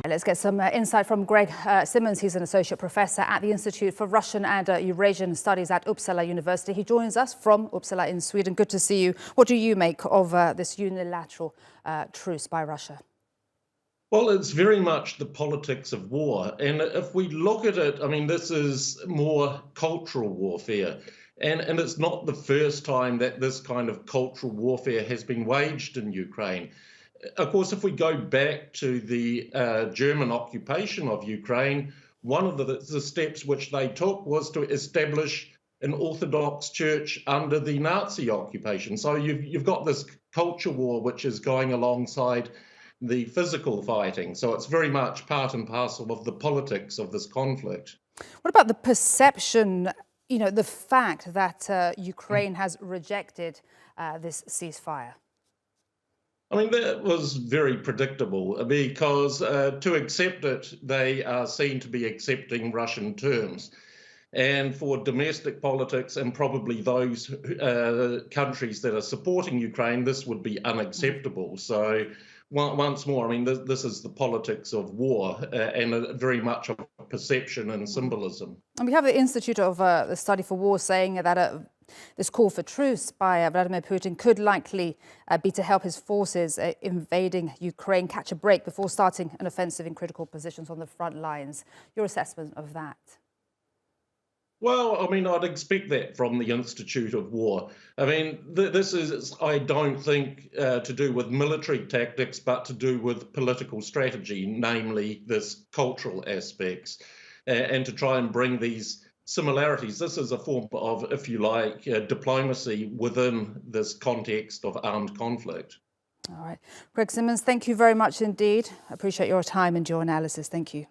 Let's get some insight from Greg Simmons. He's an associate professor at the Institute for Russian and Eurasian Studies at Uppsala University. He joins us from Uppsala in Sweden. Good to see you. What do you make of this unilateral truce by Russia? Well, it's very much the politics of war. And if we look at it, I mean, this is more cultural warfare. And it's not the first time that this kind of cultural warfare has been waged in Ukraine. Of course, if we go back to the German occupation of Ukraine, one of the steps which they took was to establish an Orthodox church under the Nazi occupation. So you've got this culture war which is going alongside the physical fighting. So it's very much part and parcel of the politics of this conflict. What about the perception, the fact that Ukraine has rejected this ceasefire? I mean, that was very predictable because to accept it, they are seen to be accepting Russian terms. And for domestic politics and probably those countries that are supporting Ukraine, this would be unacceptable. So once more, I mean, this is the politics of war and very much of perception and symbolism. And we have the Institute of the Study for War saying that this call for truce by Vladimir Putin could likely be to help his forces invading Ukraine catch a break before starting an offensive in critical positions on the front lines. Your assessment of that? Well, I mean, I'd expect that from the Institute of War. I mean, this is, I don't think, to do with military tactics, but to do with political strategy, namely this cultural aspects, and to try and bring these similarities. This is a form of, if you like, diplomacy within this context of armed conflict. All right. Greg Simmons, thank you very much indeed. I appreciate your time and your analysis. Thank you.